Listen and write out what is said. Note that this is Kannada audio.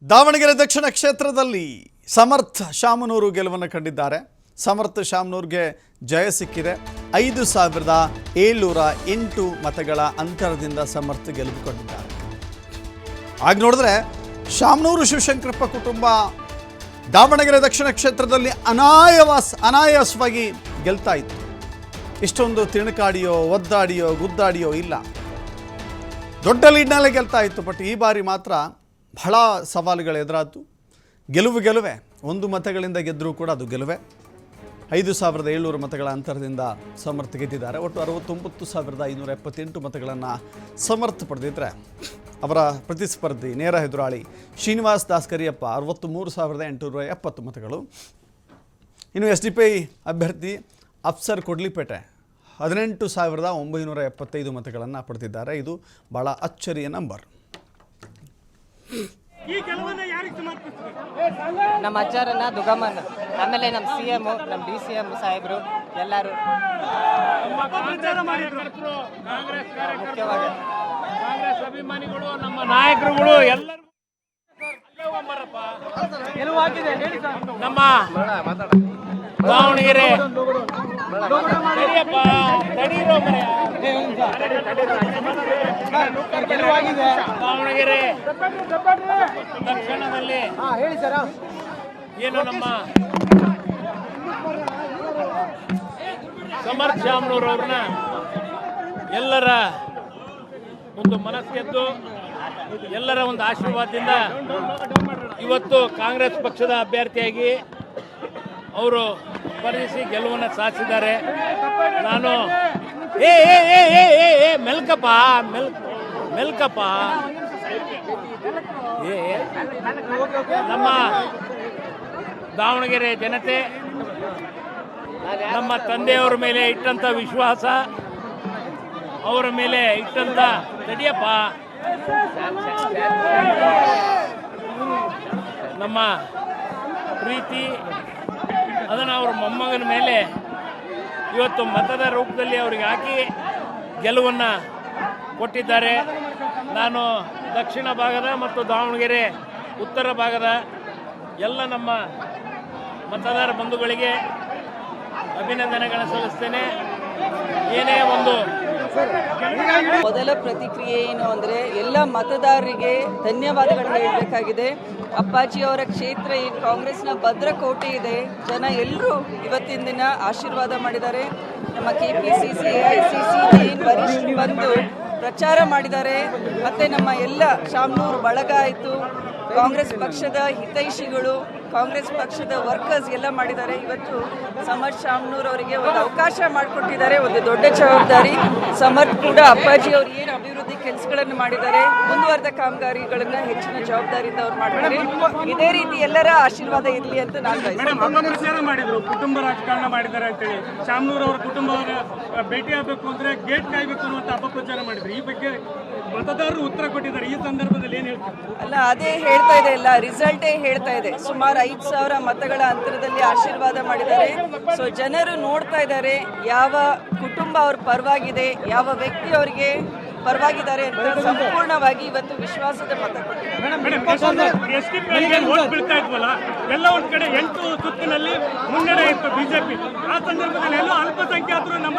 ದಾವಣಗೆರೆ ದಕ್ಷಿಣ ಕ್ಷೇತ್ರದಲ್ಲಿ ಸಮರ್ಥ ಶಾಮನೂರು ಗೆಲುವನ್ನು ಕಂಡಿದ್ದಾರೆ. ಸಮರ್ಥ ಶಾಮನೂರಿಗೆ ಜಯ ಸಿಕ್ಕಿದೆ. 5,708 ಮತಗಳ ಅಂತರದಿಂದ ಸಮರ್ಥ ಗೆಲುವು ಕಂಡಿದ್ದಾರೆ. ಆಗ ನೋಡಿದ್ರೆ ಶಾಮನೂರು ಶಿವಶಂಕರಪ್ಪ ಕುಟುಂಬ ದಾವಣಗೆರೆ ದಕ್ಷಿಣ ಕ್ಷೇತ್ರದಲ್ಲಿ ಅನಾಯಾಸವಾಗಿ ಗೆಲ್ತಾ ಇತ್ತು. ಇಷ್ಟೊಂದು ತಿಣುಕಾಡಿಯೋ ಒದ್ದಾಡಿಯೋ ಗುದ್ದಾಡಿಯೋ ಇಲ್ಲ, ದೊಡ್ಡ ಲೀಡ್ನಲ್ಲೇ ಗೆಲ್ತಾ ಇತ್ತು. ಬಟ್ ಈ ಬಾರಿ ಮಾತ್ರ ಬಹಳ ಸವಾಲುಗಳು ಎದುರಾಯಿತು. ಗೆಲುವೆ 1 ಮತಗಳಿಂದ ಗೆದ್ದರೂ ಕೂಡ ಅದು ಗೆಲುವೆ. 5,700 ಮತಗಳ ಅಂತರದಿಂದ ಸಮರ್ಥ ಗೆದ್ದಿದ್ದಾರೆ. ಒಟ್ಟು 69,578 ಮತಗಳನ್ನು ಸಮರ್ಥ ಪಡೆದಿದ್ದರೆ ಅವರ ಪ್ರತಿಸ್ಪರ್ಧಿ ನೇರ ಎದುರಾಳಿ ಶ್ರೀನಿವಾಸ್ ದಾಸ್ ಕರಿಯಪ್ಪ 63,870 ಮತಗಳು. ಇನ್ನು SDPI ಅಭ್ಯರ್ಥಿ ಅಫ್ಸರ್ ಕೊಡ್ಲಿಪೇಟೆ 18,975 ಮತಗಳನ್ನು ಪಡೆದಿದ್ದಾರೆ. ಇದು ಭಾಳ ಅಚ್ಚರಿಯ ನಂಬರ್. ನಮ್ಮ ಅಜ್ಜಾರನ್ನ ದುಗಮನ್, ಆಮೇಲೆ ನಮ್ಮ CM, ನಮ್ಮ DCM ಸಾಹೇಬರು ಎಲ್ಲರೂ ಮುಖ್ಯವಾಗಿ ಕಾಂಗ್ರೆಸ್ ಅಭಿಮಾನಿಗಳು, ನಮ್ಮ ನಾಯಕರುಗಳು ಎಲ್ಲರೂ ನಮ್ಮ ದಾವಣಗೆರೆ ದಾವಣಗೆರೆ ದಕ್ಷಿಣದಲ್ಲಿ ಏನು ನಮ್ಮ ಸಮರ್ಥ ಶಾಮನೂರವ್ರನ್ನ ಎಲ್ಲರ ಒಂದು ಮನಸ್ಸೆದ್ದು ಎಲ್ಲರ ಒಂದು ಆಶೀರ್ವಾದದಿಂದ ಇವತ್ತು ಕಾಂಗ್ರೆಸ್ ಪಕ್ಷದ ಅಭ್ಯರ್ಥಿಯಾಗಿ ಅವರು ಸ್ಪರ್ಧಿಸಿ ಗೆಲುವನ್ನು ಸಾಧಿಸಿದ್ದಾರೆ. ನಾನು ಮೆಲ್ಕಪ್ಪ ನಮ್ಮ ದಾವಣಗೆರೆ ಜನತೆ ನಮ್ಮ ತಂದೆಯವರ ಮೇಲೆ ಇಟ್ಟಂಥ ವಿಶ್ವಾಸ, ಅವರ ಮೇಲೆ ಇಟ್ಟಂಥ ತಡಿಯಪ್ಪ ನಮ್ಮ ಪ್ರೀತಿ, ಅದನ್ನು ಅವ್ರ ಮೊಮ್ಮಗನ ಮೇಲೆ ಇವತ್ತು ಮತದ ರೂಪದಲ್ಲಿ ಅವರಿಗೆ ಹಾಕಿ ಗೆಲುವನ್ನು ಕೊಟ್ಟಿದ್ದಾರೆ. ನಾನು ದಕ್ಷಿಣ ಭಾಗದ ಮತ್ತು ದಾವಣಗೆರೆ ಉತ್ತರ ಭಾಗದ ಎಲ್ಲ ನಮ್ಮ ಮತದಾರ ಬಂಧುಗಳಿಗೆ ಅಭಿನಂದನೆಗಳನ್ನು ಸಲ್ಲಿಸ್ತೇನೆ. ಏನೇ ಒಂದು ಮೊದಲ ಪ್ರತಿಕ್ರಿಯೆ ಏನು ಅಂದರೆ, ಎಲ್ಲ ಮತದಾರರಿಗೆ ಧನ್ಯವಾದಗಳನ್ನು ಹೇಳಬೇಕಾಗಿದೆ. ಅಪ್ಪಾಜಿಯವರ ಕ್ಷೇತ್ರ ಏನು ಕಾಂಗ್ರೆಸ್ನ ಭದ್ರಕೋಟೆ ಇದೆ, ಜನ ಎಲ್ಲರೂ ಇವತ್ತಿನ ದಿನ ಆಶೀರ್ವಾದ ಮಾಡಿದ್ದಾರೆ. ನಮ್ಮ KPCC AICC ಏನು ವರಿಷ್ಠರು ಬಂದು ಪ್ರಚಾರ ಮಾಡಿದ್ದಾರೆ. ಮತ್ತು ನಮ್ಮ ಎಲ್ಲ ಶಾಮನೂರು ಬಳಗ ಆಯಿತು, ಕಾಂಗ್ರೆಸ್ ಪಕ್ಷದ ಹಿತೈಷಿಗಳು, ಕಾಂಗ್ರೆಸ್ ಪಕ್ಷದ ವರ್ಕರ್ಸ್ ಎಲ್ಲ ಮಾಡಿದ್ದಾರೆ. ಇವತ್ತು ಸಮರ್ಥ ಶಾಮನೂರು ಅವರಿಗೆ ಒಂದು ಅವಕಾಶ ಮಾಡಿಕೊಟ್ಟಿದ್ದಾರೆ. ಒಂದು ದೊಡ್ಡ ಜವಾಬ್ದಾರಿ. ಸಮರ್ಥ ಕೂಡ ಅಪ್ಪಾಜಿ ಅವರು ಏನು ಅಭಿವೃದ್ಧಿ ಕೆಲಸಗಳನ್ನು ಮಾಡಿದ್ದಾರೆ, ಮುಂದುವರೆದ ಕಾಮಗಾರಿಗಳನ್ನು ಹೆಚ್ಚಿನ ಜವಾಬ್ದಾರಿಯಿಂದ ಅವ್ರು ಮಾಡ್ತಾರೆ. ಇದೇ ರೀತಿ ಎಲ್ಲರ ಆಶೀರ್ವಾದ ಇರಲಿ ಅಂತ ನಾನು ಬಯಸ್ತೇನೆ. ಮಾಡಿದ್ರು ಕುಟುಂಬ ರಾಜಕಾರಣ ಮಾಡಿದ್ದಾರೆ ಅಂತೇಳಿ ಶಾಮನೂರು ಅವರ ಕುಟುಂಬವರ ಭೇಟಿ ಆಗಬೇಕು ಅಂದ್ರೆ ಗೇಟ್ ಕಾಯ್ಬೇಕು ಅನ್ನುವಂಥ ಅಪಪ್ರಚಾರ ಮಾಡಿದ್ರು. ಈ ಬಗ್ಗೆ ಮತದಾರರು ಉತ್ತರ ಕೊಟ್ಟಿದ್ದಾರೆ. ಈ ಸಂದರ್ಭದಲ್ಲಿ ಏನು ಹೇಳ್ತಾರೆ? ಅಲ್ಲ, ಅದೇ ಹೇಳ್ತಾ ಇದೆ, ಎಲ್ಲ ರಿಸಲ್ಟೇ ಹೇಳ್ತಾ ಇದೆ. ಸುಮಾರು 5,000 ಮತಗಳ ಅಂತರದಲ್ಲಿ ಆಶೀರ್ವಾದ ಮಾಡಿದ್ದಾರೆ. ಸೊ ಜನರು ನೋಡ್ತಾ ಇದ್ದಾರೆ ಯಾವ ಕುಟುಂಬ ಅವ್ರ ಪರವಾಗಿದೆ, ಯಾವ ವ್ಯಕ್ತಿ ಅವರಿಗೆ ಪರವಾಗಿದ್ದಾರೆ ಅಂತ ಸಂಪೂರ್ಣವಾಗಿ ಇವತ್ತು ವಿಶ್ವಾಸದ ಮತ ಕೊಟ್ಟಿದ್ದಾರೆ. ಎಲ್ಲ ಒಂದ್ ಕಡೆ 8 ಸುತ್ತಿನಲ್ಲಿ ಮುನ್ನಡೆ ಇತ್ತು ಬಿಜೆಪಿ. ಆ ಸಂದರ್ಭದಲ್ಲಿ ಎಲ್ಲೋ ಅಲ್ಪಸಂಖ್ಯಾತರು ನಮ್ಮ